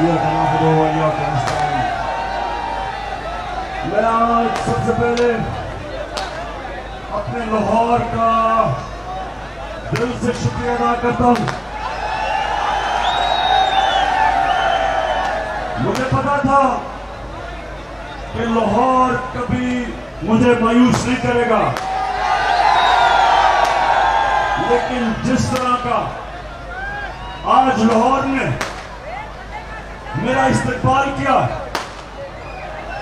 میں آج سب سے پہلے اپنے لاہور کا دل سے شکریہ ادا کرتا ہوں. مجھے پتا تھا کہ لاہور کبھی مجھے مایوس نہیں کرے گا، لیکن جس طرح کا آج لاہور نے میرا استقبال کیا،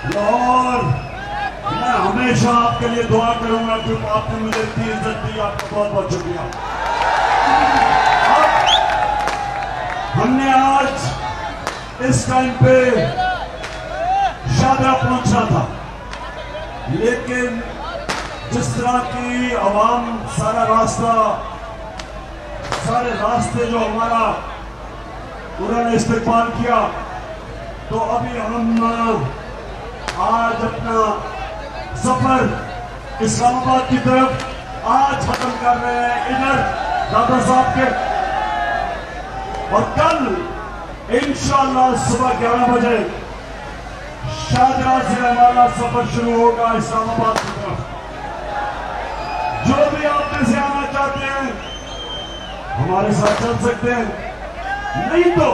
لاہور میں ہمیشہ آپ کے لیے دعا کروں گا کیونکہ آپ نے مجھے اتنی عزت دی. آپ کا بہت بہت شکریہ. ہم نے آج اس ٹائم پہ شادرہ پہنچنا تھا، لیکن جس طرح کی عوام سارے راستے جو ہمارا انہوں نے استقبال کیا، تو ابھی ہم آج اپنا سفر اسلام آباد کی طرف آج ختم کر رہے ہیں ادھر دادا صاحب کے، اور کل انشاءاللہ صبح 11 بجے شاہجہاں سے ہمارا سفر شروع ہوگا اسلام آباد کی طرف. جو بھی آپ میں سے آنا چاہتے ہیں ہمارے ساتھ چل سکتے ہیں، نہیں تو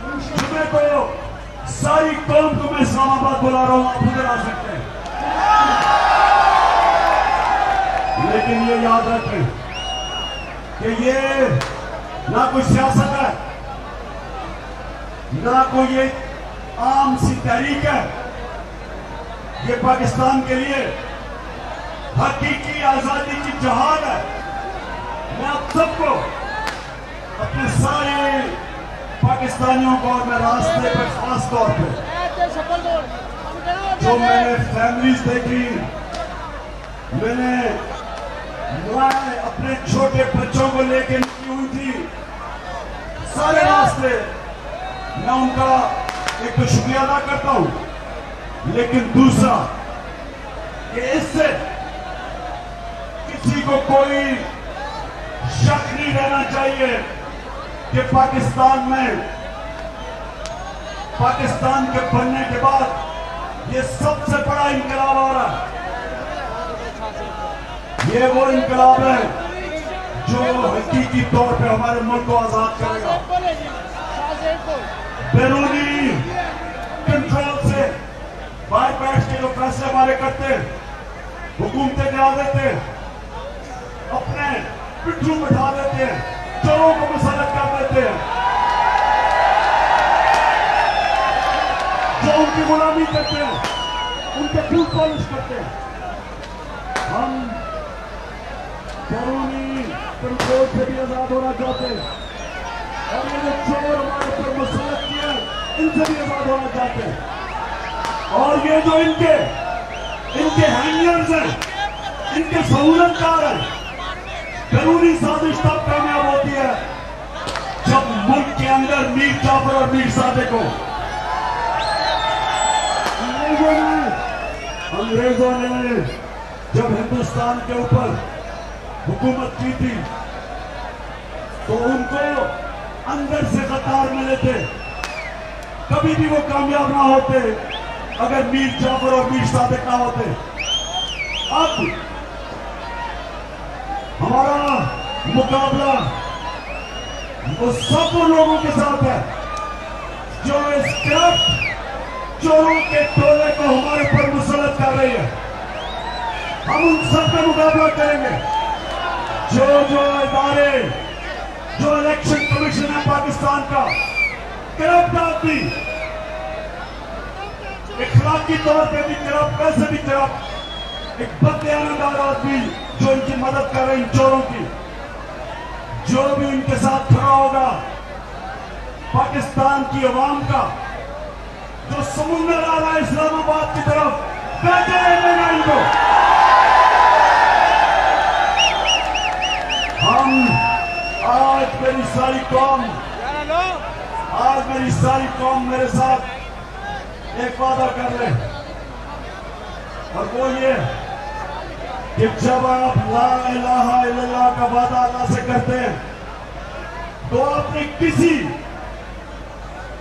جمعے کو ساری قوم کو میں اسلام آباد بلا رہا ہوں، آپ ادھر آ سکتے ہیں. لیکن یہ یاد رکھیں کہ یہ نہ کوئی سیاست ہے، نہ کوئی ایک عام سی تحریک ہے. یہ پاکستان کے لیے حقیقی آزادی کی جہاد ہے. میں آپ سب کو، اپنے سارے پاکستانیوں کو، اور میں راستے پر خاص طور پہ جو میں نے فیملیز دیکھی، میں نے اپنے چھوٹے بچوں کو لے کے نکلی ہوئی تھی سارے راستے، میں ان کا ایک تو شکریہ ادا کرتا ہوں، لیکن دوسرا کہ اس سے کسی کو کوئی شک نہیں رہنا چاہیے کہ پاکستان کے بننے کے بعد یہ سب سے بڑا انقلاب آ رہا ہے. یہ وہ انقلاب ہے جو حقیقی طور پہ ہمارے ملک کو آزاد کرے گا. بیرونی کنٹرول سے باہر بیٹھ کے جو فیصلے ہمارے کرتے ہیں، حکومتیں گرا دیتے ہیں، اپنے پٹھوں بٹھا دیتے ہیں، چوروں کو مسلط کر دیتے ہیں، جو ان کی غلامی کرتے ہیں ان کے پھول پالش کرتے ہیں. ہم بیرونی کنٹرول سے بھی آزاد ہونا چاہتے ہیں، اور یہ جو چور ہمارے پر مسلط کیا ان سے بھی آزاد ہونا چاہتے ہیں. اور یہ جو ان کے ہینگرز ہیں، ان کے سہولت کار ہیں، بیرونی سازش تب کامیاب ہوتی ہے جب ملک کے اندر میر جعفر اور میر صادق کو انگریزوں نے جب ہندوستان کے اوپر حکومت کی تھی تو ان کو اندر سے قطار ملے تھے، کبھی بھی وہ کامیاب نہ ہوتے اگر میر جعفر اور میر صادق نہ ہوتے. اب ہمارا مقابلہ وہ سب لوگوں کے ساتھ ہے جو اس کرپٹ چوروں کے ٹولے کو ہمارے پر مسلط کر رہی ہے. ہم ان سب کا مقابلہ کریں گے. جو ادارے، جو الیکشن کمیشن ہے پاکستان کا، کرپٹ آدمی، اخلاقی طور پہ بھی کرپٹ، ویسے بھی کرپٹ، ایک بددیانتدار آدمی جو ان کی مدد کر رہے ہیں ان چوروں کی، جو بھی ان کے ساتھ کھڑا ہوگا، پاکستان کی عوام کا جو سمندر آ رہا ہے اسلام آباد کی طرف، بیٹھے رہنا ان کو. ہم آج میری ساری قوم میرے ساتھ ایک وعدہ کر لیں، اور وہ یہ کہ جب آپ لا الہ الا اللہ کا وعدہ اللہ سے کرتے ہیں تو آپ نے کسی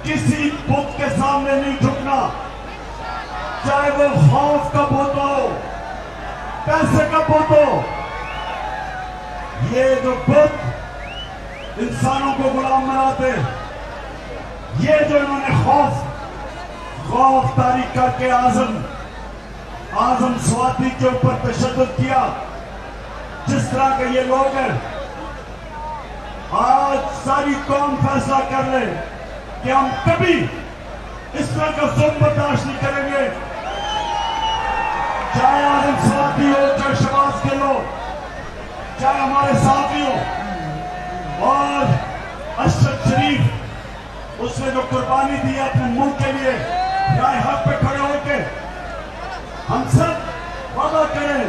کسی بت کے سامنے نہیں جھکنا، چاہے وہ خوف کا بت ہو، پیسے کا بت ہو۔ یہ جو بت انسانوں کو غلام بناتے، یہ جو انہوں نے خوف تاریخ کر کے اعظم سواتی کے اوپر تشدد کیا، جس طرح کے یہ لوگ ہیں، آج ساری قوم فیصلہ کر لے کہ ہم کبھی اس طرح کا ظلم برداشت نہیں کریں گے، چاہے اعظم سواتی ہو، چاہے شہباز کے لوگ، چاہے ہمارے ساتھی ہو۔ اور اشرف شریف، اس نے جو قربانی دی اپنے ملک کے لیے، رائے حق پہ کھڑے ہو کے ہم سب وعدہ کریں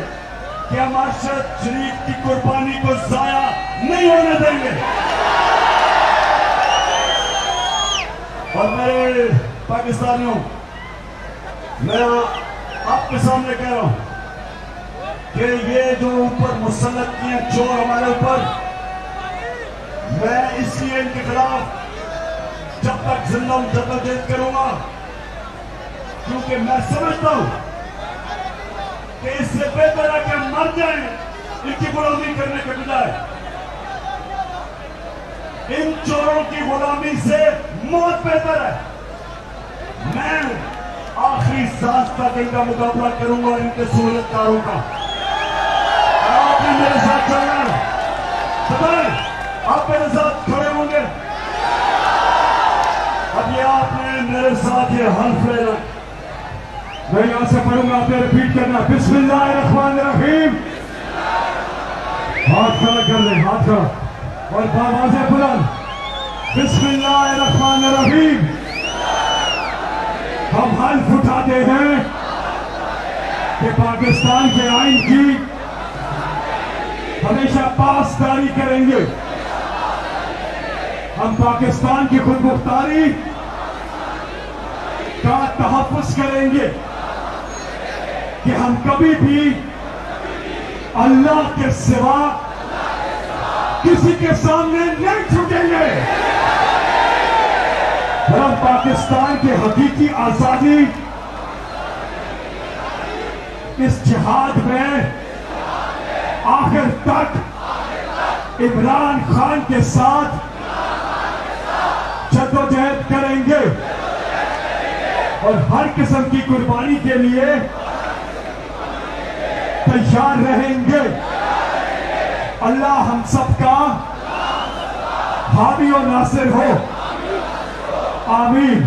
کہ ہم اشرف شریف کی قربانی کو ضائع نہیں ہونے دیں گے۔ اور میرے پاکستانیوں، میں آپ کے سامنے کہہ رہا ہوں کہ یہ جو اوپر مسلط کیے چور ہمارے اوپر، میں اس لیے ان کے خلاف جب تک زندہ ہوں جدوجہد کروں گا، کیونکہ میں سمجھتا ہوں کہ اس سے بہتر ہے کہ ہم مر جائیں ان کی غلامی کرنے کے بجائے۔ ان چوروں کی غلامی سے موت بہتر ہے۔ میں آخری سانس تک ان کا مقابلہ کروں گا، ان کے سہولت کاروں کا۔ آپ بھی میرے ساتھ چلنا ہے، بتائیں آپ میرے ساتھ کھڑے ہوں گے؟ اب یہ آپ نے میرے ساتھ یہ حلف لینا، میں یہاں سے پڑھوں گا، آپ نے ریپیٹ کرنا، بسم اللہ الرحمن الرحیم۔ ہاتھ کھڑا کر لیں، ہاتھ کھڑا، اور بآواز بلند، بسم اللہ الرحمن الرحیم۔ ہم حلف اٹھاتے ہیں کہ پاکستان کے آئین کی ہمیشہ پاسداری کریں گے، ہم پاکستان کی خود مختاری کا تحفظ کریں گے کہ ہم کبھی بھی اللہ کے سوا کسی کے سامنے نہیں جھکیں گے، اور ہم پاکستان کی حقیقی آزادی اس جہاد میں آخر تک عمران خان کے ساتھ جدوجہد کریں گے اور ہر قسم کی قربانی کے لیے تیار رہیں گے۔ اللہ ہم سب کا حامی و ناصر ہو، آمین۔